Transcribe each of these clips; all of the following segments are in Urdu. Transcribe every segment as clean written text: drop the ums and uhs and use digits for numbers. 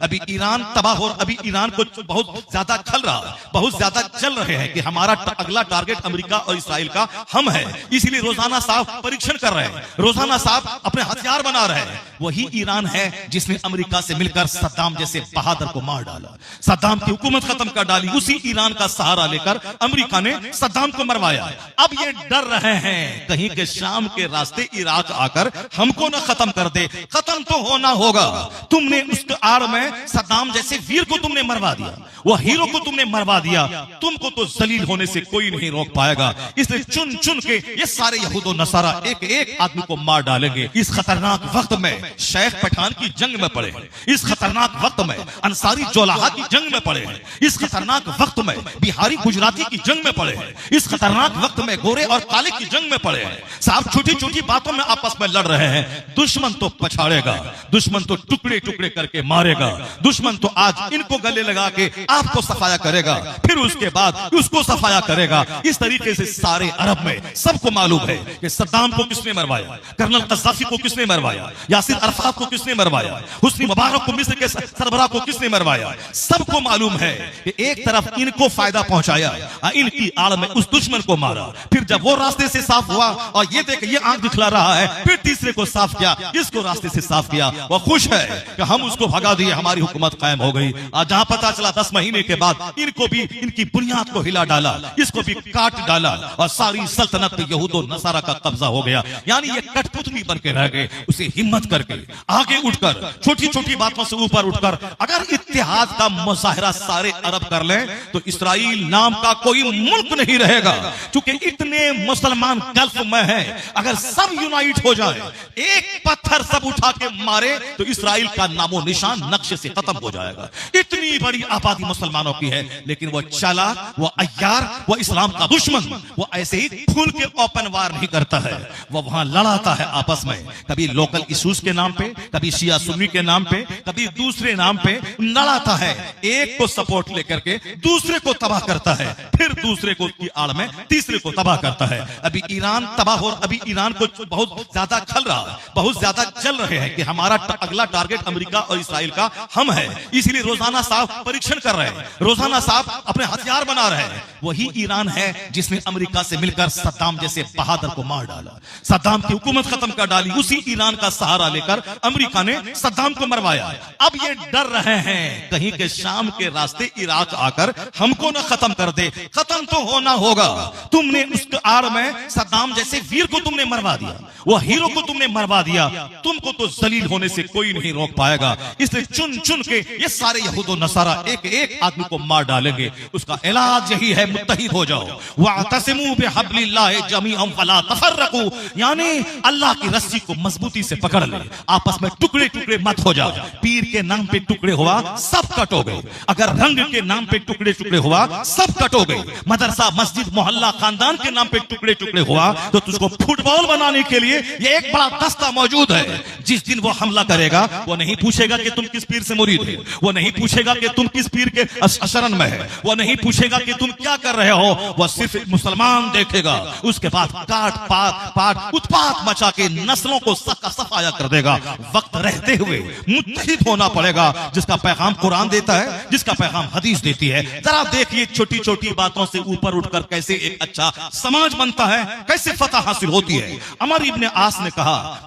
ابھی ایران تباہ اور ابھی ایران کو بہت زیادہ کھل رہا ہے, بہت زیادہ چل رہے ہیں کہ ہمارا اگلا ٹارگٹ امریکہ اور اسرائیل کا ہم ہے. اسی لیے روزانہ صاحب پریکشن کر رہے ہیں, روزانہ صاحب اپنے ہتھیار بنا رہے ہیں. وہی ایران ہے جس نے امریکہ سے مل کر صدام جیسے بہادر کو مار ڈالا, صدام کی حکومت ختم کر ڈالی. اسی ایران کا سہارا لے کر امریکہ نے صدام کو مروایا. اب یہ ڈر رہے ہیں کہیں کہ شام کے راستے عراق آ کر ہم کو نہ ختم کر دے. ختم تو ہونا ہوگا. تم نے اس آڑ میں صدام جیسے ویر کو تم نے مروا دیا, وہ ہیرو کو تم نے مروا دیا. تم کو تو ذلیل ہونے سے کوئی نہیں روک پائے گا. اس لیے چن چن کے یہ سارے یہود و نصارہ ایک ایک آدمی کو مار ڈالیں گے. اس خطرناک وقت میں شیخ پٹھان کی جنگ میں پڑے ہیں, اس خطرناک وقت میں انصاری جولاہا کی جنگ میں پڑے ہیں, اس خطرناک وقت میں بہاری گجراتی کی جنگ میں پڑے ہیں, اس خطرناک وقت میں گورے اور کالے کی جنگ میں پڑے ہیں. صاحب چھوٹی چھوٹی باتوں میں آپس میں لڑ رہے ہیں. دشمن تو پچھاڑے گا, دشمن تو ٹکڑے ٹکڑے کر کے مارے گا. دشمن تو آج ان کو گلے لگا کے آپ کو صفایا کرے گا, پھر اس کے بعد اس کو صفایا کرے گا. اس طریقے سے سارے عرب میں سب کو معلوم ہے کہ صدام کو کس نے مروایا, کرنل قذافی کو کس نے مروایا, یاسر عرفات کو کس نے مروایا, حسنی مبارک کو مصر کے سربراہ کو کس نے مروایا. سب کو معلوم ہے کہ ایک طرف ان کو فائدہ پہنچایا, ان کی آڑ میں اس دشمن کو مارا. پھر جب وہ راستے سے صاف ہوا اور یہ دیکھ یہ آنکھ دکھلا رہا ہے, پھر تیسرے کو صاف کیا, اس کو راستے سے صاف کیا. وہ خوش ہے کہ ہم اس کو بھگا دیے, ہماری حکومت قائم ہو گئی. آج جہاں پتا چلا 10 مہینے کے بعد ان کو بھی ان کی بنیاد کو ہلا ڈالا, اس کو بھی کاٹ ڈالا اور ساری سلطنت پہ یہود و نصارہ کا قبضہ ہو گیا. یعنی یہ کٹ پتلی بن کے رہ گئے. اسے ہمت کر کے آگے اٹھ کر چھوٹی چھوٹی باتوں سے اوپر اٹھ کر اگر اتحاد کا مظاہرہ سارے عرب کر لیں تو اسرائیل نام کا کوئی ملک نہیں رہے گا. چونکہ اتنے مسلمان گلف میں ہیں, اگر سب یونائٹ ہو جائے, ایک پتھر سب اٹھا کے مارے تو اسرائیل کا نام و نشان نقشے سے ختم ہو جائے گا. اتنی بڑی آبادی مسلمانوں کی ہے, لیکن وہ چالاک, وہ عیار, وہ اسلام کا دشمن, وہ ایسے ہی کھل کے اوپن وار نہیں کرتا ہے. وہ وہاں لڑاتا ہے آپس میں, کبھی لوکل ایشوز کے نام پہ, کبھی شیعہ سنی کے نام پہ, کبھی دوسرے نام پہ لڑاتا ہے. ایک کو سپورٹ لے کر کے دوسرے کو تباہ کرتا ہے, پھر دوسرے کو کی آڑ میں تیسرے کو تباہ کرتا ہے. ابھی ایران تباہ اور ابھی ایران کو بہت زیادہ کھل رہا ہے, بہت زیادہ چل رہے ہیں کہ ہمارا اگلا ٹارگٹ امریکہ اور اسرائیل کا ہم ہے. اسی لیے روزانہ صاحب پریکشن کر رہے ہیں, روزانہ صاحب اپنے ہتھیار بنا رہے ہیں. وہی ایران ہے جس نے امریکہ سے مل کر صدام جیسے بہادر کو مار ڈالا, صدام کی حکومت ختم کر ڈالی. اسی ایران کا سہارا لے کر امریکہ نے صدام کو مروایا. اب یہ ڈر رہے ہیں کہیں کہ شام کے راستے عراق آ کر ہم کو نہ ختم کر دے. ختم تو ہونا ہوگا. تم نے اس آڑ میں صدام جیسے ویر کو تم نے مروا دیا, وہ ہیرو کو تم نے مروا دیا. تم کو تو ذلیل ہونے سے کوئی نہیں روک پائے گا. اس لیے چن چن کے یہ سارے یہود و نصارہ ایک ایک آدمی کو مار ڈالیں گے. اس کا علاج یہی ہے, متحد ہو جاؤ. واعتصموا بحبل اللہ جميعا ولا تفرقوا, یعنی اللہ کی رسی کو مضبوطی سے پکڑ لے, آپس میں ٹکڑے ٹکڑے مت ہو جاؤ. پیر کے نام پہ ٹکڑے ہوا سب کٹ ہو گئے, اگر رنگ کے نام پہ ٹکڑے ٹکڑے ہوا سب کٹ ہو گئے, مدرسہ مسجد محلہ خاندان کے نام پہ ٹکڑے ٹکڑے ہوا تو تجھ کو فٹ بال بنانے کے لیے یہ ایک بڑا دستہ موجود ہے. جس دن وہ حملہ کرے گا وہ نہیں پوچھے گا کہ تم کس پیر سے مرید ہے, وہ نہیں پوچھے گا کہ تم کس پیر کے شرن میں ہے, وہ نہیں پوچھے گا کہ تم کیا کر رہے ہو, وہ صرف مسلمان دیکھے گا. اس کے بعد کاٹ پاٹ اتپات مچا کے نسلوں کو صفایا کر دے گا. وقت رہتے ہوئے متحد ہونا پڑے گا. جس کا پیغام قرآن دیتا ہے, جس کا پیغام حدیث دیتی ہے. ذرا دیکھیے چھوٹی چھوٹی باتوں سے اوپر اٹھ کر کیسے ایک اچھا سماج بنتا ہے, کیسے فتح حاصل ہوتی ہے. عمر ابن عاص نے کہا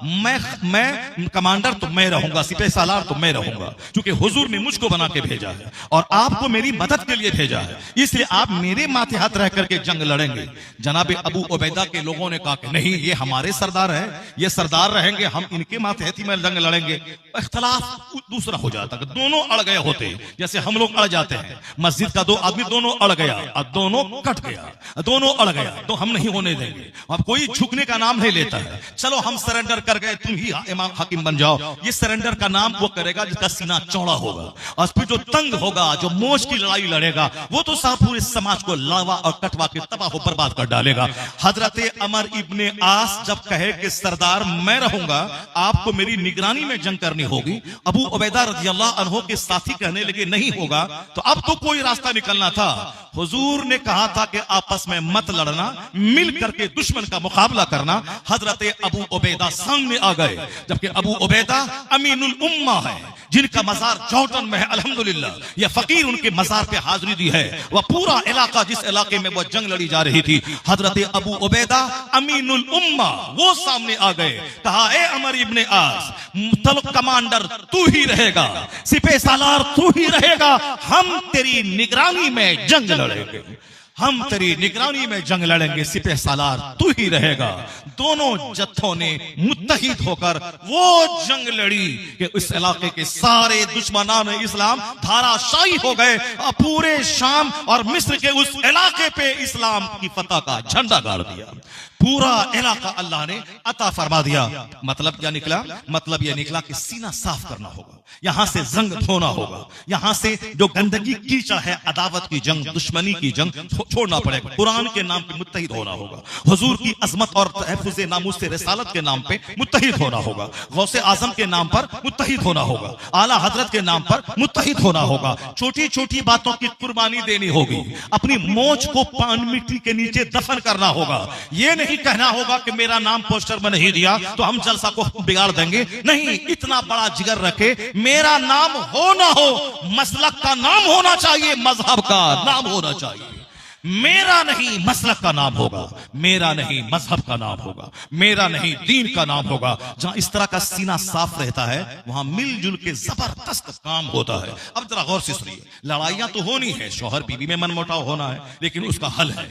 میں کمانڈر تو میں رہوں گا, سپہ سالار تو میں رہوں گا, کیونکہ حضور نے مجھ کو بنا کے بھیجا ہے اور آپ کو میری مدد کے لیے بھیجا ہے, اس لیے آپ میرے ماتحت رہ کر کے جنگ لڑیں گے. جناب ابو عبیدہ کے لوگوں نے کہا کہ نہیں, یہ ہمارے سردار ہیں, یہ سردار رہیں گے, ہم ان کے ماتحت ہی میں جنگ لڑیں گے. اختلاف دوسرا ہو جاتا کہ دونوں اڑ گئے ہوتے, جیسے ہم لوگ اڑ جاتے ہیں. مسجد کا 2 آدمی دونوں اڑ گیا اور دونوں کٹ گیا, دونوں اڑ گیا, تو ہم نہیں ہونے دیں گے. اب کوئی جھکنے کا نام نہیں لیتا ہے. چلو ہم سرنڈر کر گئے, تم ہی امام حاکم بن جاؤ. یہ سرنڈر کا نام وہ کرے گا جس کا سینہ چوڑا ہوگا, اور پھر جو تنگ ہوگا, جو جو موج کی لڑائی لڑے گا وہ تو صاحب پورے سماج کو لاوا اور کٹوا کے تباہ و برباد کر ڈالے گا۔ حضرت عمر ابن عاص جب کہے کہ سردار میں رہوں گا، آپ کو میری نگرانی میں جنگ کرنی ہوگی، ابو عبیدہ رضی اللہ عنہ کے ساتھی کہنے لگے نہیں ہوگا، تو اب تو کوئی راستہ نکلنا تھا۔ حضور نے کہا تھا کہ آپس میں مت لڑنا، مل کر کے دشمن کا مقابلہ کرنا۔ حضرت ابو عبیدہ سامنے آ گئے، جبکہ ابو عبیدہ امین الامہ ہے، جن کا مزار جارڈن میں ہے الحمدللہ۔ یہ فقیر ان کے مزار پہ حاضری دی ہے۔ وہ پورا علاقہ جس علاقے میں وہ جنگ لڑی جا رہی تھی، حضرت ابو عبیدہ امین الامہ وہ سامنے آ گئے، کہا اے عمر ابن عاص، کمانڈر تو ہی رہے گا، سپہ سالار تو ہی رہے گا، ہم تیری نگرانی میں جنگ لڑیں گے، ہم تیری نگرانی میں جنگ لڑیں گے، سپہ سالار تو ہی رہے گا۔ دونوں جتھوں نے متحد ہو کر وہ جنگ لڑی کہ اس علاقے کے سارے دشمنان اسلام دھارا شاہی ہو گئے، اور پورے شام اور مصر کے اس علاقے پہ اسلام کی فتح کا جھنڈا گاڑ دیا۔ پورا علاقہ اللہ نے عطا فرما دیا۔ مطلب کیا نکلا؟ مطلب یہ نکلا کہ سینہ صاف کرنا ہوگا، یہاں سے زنگ دھونا ہوگا، یہاں سے جو گندگی کیچڑ ہے، عداوت کی جنگ، دشمنی کی جنگ چھوڑنا پڑے گا، قرآن کے نام پہ متحد ہونا ہوگا، حضور کی عظمت اور تحفظ ناموس رسالت کے نام پہ متحد ہونا ہوگا، غوث اعظم کے نام پر متحد ہونا ہوگا، اعلیٰ حضرت کے نام پر متحد ہونا ہوگا، چھوٹی چھوٹی باتوں کی قربانی دینی ہوگی، اپنی موج کو پان مٹی کے نیچے دفن کرنا ہوگا۔ یہ نہیں کہنا ہوگا کہ میرا نام پوسٹر میں نہیں دیا تو ہم جلسہ کو بگاڑ دیں گے، نہیں، اتنا بڑا جگر رکھے، میرا نام ہو نہ ہو، مسلک کا نام ہونا چاہیے، مذہب کا نام ہونا چاہیے، میرا نہیں مسلک کا نام ہوگا، میرا نہیں مذہب کا نام ہوگا، میرا نہیں دین کا نام ہوگا۔ جہاں اس طرح کا سینہ صاف رہتا ہے وہاں مل جل کے زبردست کام ہوتا ہے۔ اب ذرا غور سے سنیے، لڑائیاں تو ہونی ہے، شوہر بیوی میں من موٹاؤ ہونا ہے، لیکن اس کا حل ہے،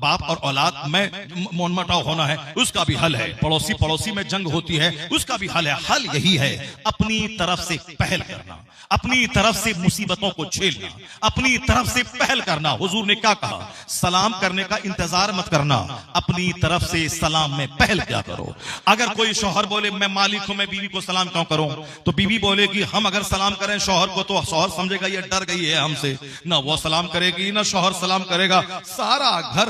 باپ اور اولاد میں من موٹاؤ ہونا ہے، اس کا بھی حل ہے، پڑوسی پڑوسی میں جنگ ہوتی ہے، اس کا بھی حل ہے۔ حل یہی ہے، اپنی طرف سے پہل کرنا، اپنی طرف سے مصیبتوں کو جھیلنا، اپنی طرف سے پہل کرنا۔ حضور نے کیا کہا؟ سلام کرنے کا انتظار مت کرنا، اپنی طرف سے سلام میں پہل کیا کرو۔ اگر کوئی شوہر بولے میں مالک ہوں، میں بیوی کو سلام کیوں کروں، تو بیوی بولے گی ہم اگر سلام کریں شوہر کو تو شوہر سمجھے گا یہ ڈر گئی ہے ہم سے، نہ وہ سلام کرے گی نہ شوہر سلام کرے گا، سارا گھر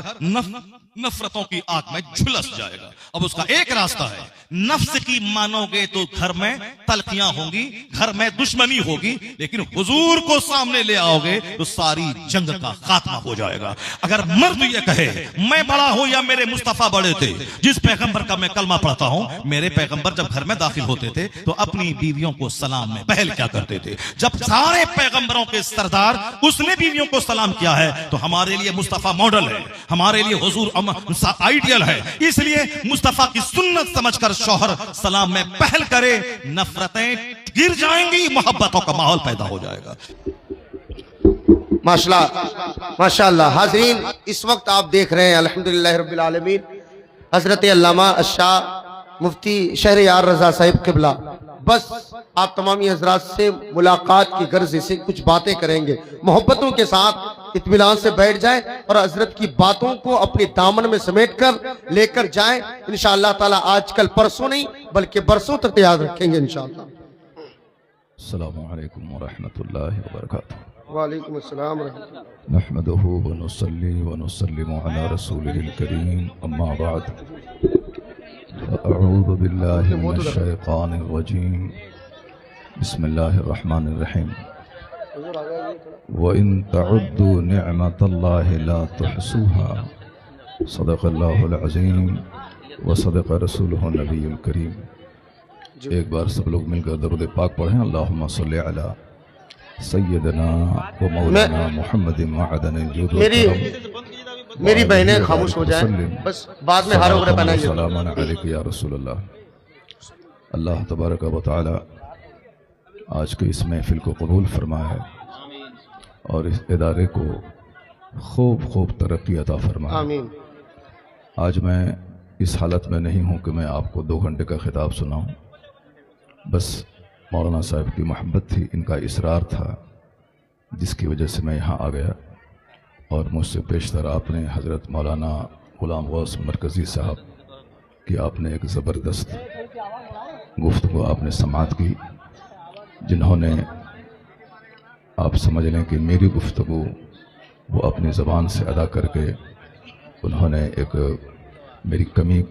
نفرتوں کی آگ میں جھلس جائے گا۔ اب اس کا ایک راستہ ہے، نفس کی مانو گے تو گھر میں تلخیاں ہوں گی، گھر میں دشمنی ہوگی، لیکن حضور کو سامنے لے آؤ گے تو ساری جنگ کا خاتمہ ہو جائے گا۔ اگر مرد یہ کہے میں بڑا ہوں یا میرے مصطفیٰ بڑے تھے، جس پیغمبر کا میں کلمہ پڑھتا ہوں، میرے پیغمبر جب گھر میں داخل ہوتے تھے تو اپنی بیویوں کو سلام میں پہل کیا کرتے تھے۔ جب سارے پیغمبروں کے سردار اس نے بیویوں کو سلام کیا ہے تو ہمارے لیے مصطفیٰ ماڈل ہے، ہمارے لیے حضور آئیڈیل ہے۔ اس لیے مصطفیٰ کی سنت سمجھ کر شوہر سلام میں پہل کرے، نفرتیں گر جائیں گی، محبتوں کا ماحول پیدا ہو جائے گا۔ ماشاءاللہ حاضرین، اس وقت آپ دیکھ رہے ہیں الحمدللہ رب العالمین حضرت علامہ الشاہ مفتی شہر یار رضا صاحب قبلہ۔ بس آپ تمامی حضرات سے ملاقات کی غرض سے کچھ باتیں کریں گے، محبتوں کے ساتھ اطمینان سے بیٹھ جائیں اور حضرت کی باتوں کو اپنی دامن میں سمیٹ کر لے کر جائیں۔ انشاءاللہ تعالی آج کل پرسوں نہیں بلکہ برسوں تک یاد رکھیں گے انشاءاللہ۔ السلام علیکم ورحمۃ اللہ وبرکاتہ۔ وعلیکم السلام ورحمۃ اللہ۔ نحمده ونصلي ونسلم على رسوله الكريم اما بعد اعوذ باللہ من الشیطان الرجیم بسم اللہ الرحمن الرحیم وَإِن تَعُدُّوا نِعْمَةَ اللَّهِ لَا تُحْصُوهَا صدق اللہ العظیم وصدق رسولہ النبی الکریم۔ ایک بار سب لوگ مل کر درود پاک پڑھیں، اللہم صلی علی سیدنا و مولانا محمد معدن الجود والکرم۔ میری بہنیں خاموش ہو جائیں، بس بعد میں ہار وغیرہ بنائیے۔ سلام علیکم یا رسول اللہ۔ اللہ تبارک و تعالی آج کے اس محفل کو قبول فرمائے اور اس ادارے کو خوب ترقی عطا فرمائے۔ آمین۔ آج میں اس حالت میں نہیں ہوں کہ میں آپ کو 2 گھنٹے کا خطاب سناؤں، بس مولانا صاحب کی محبت تھی، ان کا اصرار تھا جس کی وجہ سے میں یہاں آ گیا، اور مجھ سے پیشتر آپ نے حضرت مولانا غلام غوث مرکزی صاحب کی آپ نے ایک زبردست گفتگو آپ نے سماعت کی، جنہوں نے آپ سمجھ لیں کہ میری گفتگو وہ اپنی زبان سے ادا کر کے انہوں نے ایک میری کمی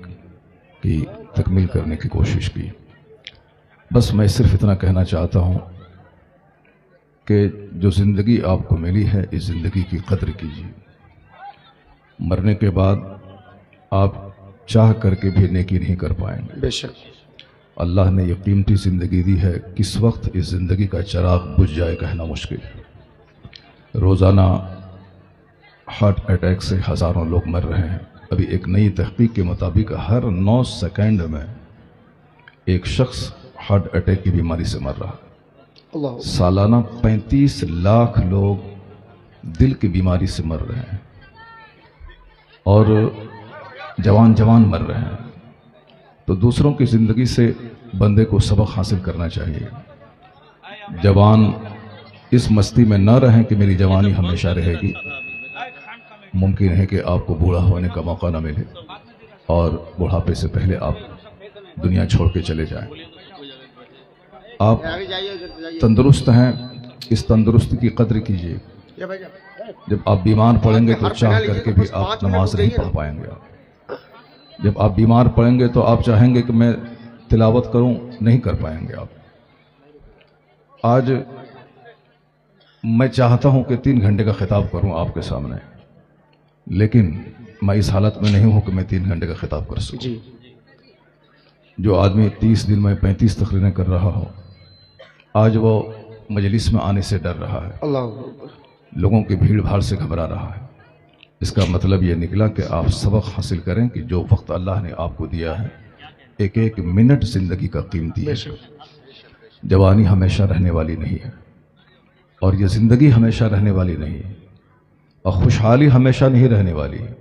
کی تکمیل کرنے کی کوشش کی. بس میں صرف اتنا کہنا چاہتا ہوں کہ جو زندگی آپ کو ملی ہے اس زندگی کی قدر کیجیے. مرنے کے بعد آپ چاہ کر کے بھی نیکی نہیں کر پائیں گے. بے شک اللہ نے یہ قیمتی زندگی دی ہے، کس وقت اس زندگی کا چراغ بجھ جائے کہنا مشکل ہے. روزانہ ہارٹ اٹیک سے ہزاروں لوگ مر رہے ہیں. ابھی ایک نئی تحقیق کے مطابق ہر 9 سیکنڈ میں ایک شخص ہارٹ اٹیک کی بیماری سے مر رہا ہے. اللہ سالانہ 35 لاکھ لوگ دل کی بیماری سے مر رہے ہیں اور جوان مر رہے ہیں. تو دوسروں کی زندگی سے بندے کو سبق حاصل کرنا چاہیے. جوان اس مستی میں نہ رہیں کہ میری جوانی ہمیشہ رہے گی. ممکن ہے کہ آپ کو بوڑھا ہونے کا موقع نہ ملے اور بڑھاپے سے پہلے آپ دنیا چھوڑ کے چلے جائیں. آپ تندرست ہیں، اس تندرستی کی قدر کیجیے. جب آپ بیمار پڑیں گے تو چاہ کر کے بھی آپ نماز نہیں پڑھ پائیں گے. جب آپ بیمار پڑیں گے تو آپ چاہیں گے کہ میں تلاوت کروں، نہیں کر پائیں گے آپ. آج میں چاہتا ہوں کہ 3 گھنٹے کا خطاب کروں آپ کے سامنے، لیکن میں اس حالت میں نہیں ہوں کہ میں 3 گھنٹے کا خطاب کر سکوں. جی جو آدمی 30 دن میں 35 تقریریں کر رہا ہو، آج وہ مجلس میں آنے سے ڈر رہا ہے، اللہ لوگوں کی بھیڑ بھاڑ سے گھبرا رہا ہے. اس کا مطلب یہ نکلا کہ آپ سبق حاصل کریں کہ جو وقت اللہ نے آپ کو دیا ہے، ایک ایک منٹ زندگی کا قیمتی ہے. جوانی ہمیشہ رہنے والی نہیں ہے اور یہ زندگی ہمیشہ رہنے والی نہیں ہے اور خوشحالی ہمیشہ نہیں رہنے والی ہے.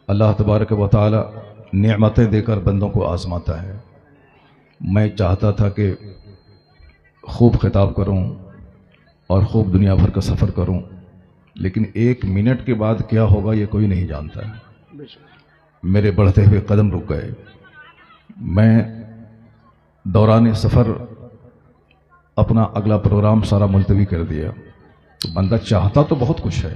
اللہ تبارک و تعالی نعمتیں دے کر بندوں کو آزماتا ہے. میں چاہتا تھا کہ خوب خطاب کروں اور خوب دنیا بھر کا سفر کروں، لیکن 1 منٹ کے بعد کیا ہوگا یہ کوئی نہیں جانتا ہے. میرے بڑھتے ہوئے قدم رک گئے. میں دوران سفر اپنا اگلا پروگرام سارا ملتوی کر دیا. تو بندہ چاہتا تو بہت کچھ ہے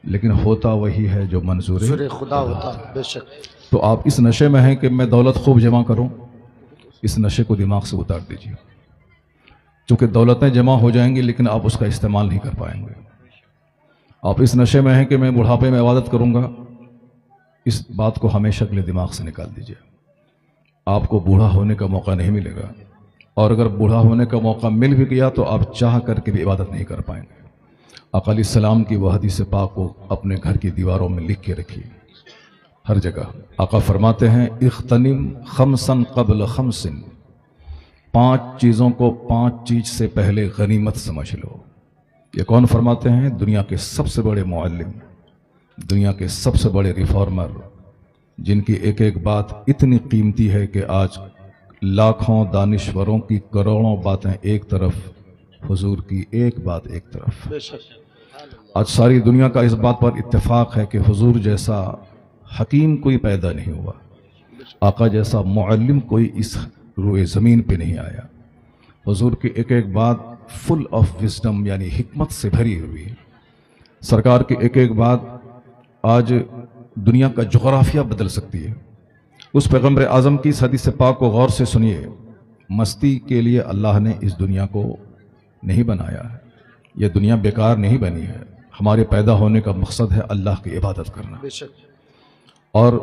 لیکن ہوتا وہی ہے جو منظور خدا ہوتا ہے. بے شک تو آپ اس نشے میں ہیں کہ میں دولت خوب جمع کروں، اس نشے کو دماغ سے اتار دیجیے. چونکہ دولتیں جمع ہو جائیں گی لیکن آپ اس کا استعمال نہیں کر پائیں گے. آپ اس نشے میں ہیں کہ میں بڑھاپے میں عبادت کروں گا، اس بات کو ہمیشہ کے لیے دماغ سے نکال دیجیے. آپ کو بوڑھا ہونے کا موقع نہیں ملے گا، اور اگر بوڑھا ہونے کا موقع مل بھی گیا تو آپ چاہ کر کے بھی عبادت نہیں کر پائیں گے. آقا علیہ السلام کی وہ حدیث پاک کو اپنے گھر کی دیواروں میں لکھ کے رکھیے ہر جگہ. آقا فرماتے ہیں اغتنم خمسن قبل خمسن، 5 چیزوں کو 5 چیز سے پہلے غنیمت سمجھ لو. یہ کون فرماتے ہیں؟ دنیا کے سب سے بڑے معلم، دنیا کے سب سے بڑے ریفارمر، جن کی ایک ایک بات اتنی قیمتی ہے کہ آج لاکھوں دانشوروں کی کروڑوں باتیں ایک طرف، حضور کی ایک بات ایک طرف. آج ساری دنیا کا اس بات پر اتفاق ہے کہ حضور جیسا حکیم کوئی پیدا نہیں ہوا، آقا جیسا معلم کوئی اس روئے زمین پہ نہیں آیا. حضور کی ایک ایک بات فل آف وزڈم یعنی حکمت سے بھری ہوئی ہے. سرکار کی ایک ایک بات آج دنیا کا جغرافیہ بدل سکتی ہے. اس پیغمبر اعظم کی اس حدیث پاک کو غور سے سنیے. مستی کے لیے اللہ نے اس دنیا کو نہیں بنایا ہے، یہ دنیا بیکار نہیں بنی ہے. ہمارے پیدا ہونے کا مقصد ہے اللہ کی عبادت کرنا. اور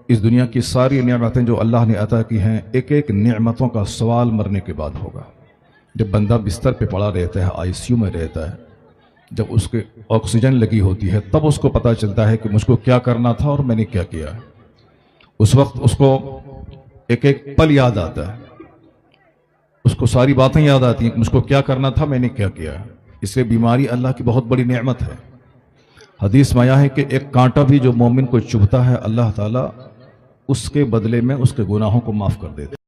اس دنیا کی ساری نعمتیں جو اللہ نے عطا کی ہیں، ایک ایک نعمتوں کا سوال مرنے کے بعد ہوگا. جب بندہ بستر پہ پڑا رہتا ہے، ICU میں رہتا ہے، جب اس کے آکسیجن لگی ہوتی ہے، تب اس کو پتہ چلتا ہے کہ مجھ کو کیا کرنا تھا اور میں نے کیا کیا ہے. اس وقت اس کو ایک ایک پل یاد آتا ہے، اس کو ساری باتیں یاد آتی ہیں کہ مجھ کو کیا کرنا تھا، میں نے کیا کیا ہے. اس لیے بیماری اللہ کی بہت بڑی نعمت ہے. حدیث میں آیا ہے کہ ایک کانٹا بھی جو مومن کو چبھتا ہے، اللہ تعالیٰ اس کے بدلے میں اس کے گناہوں کو معاف کر دیتا ہے.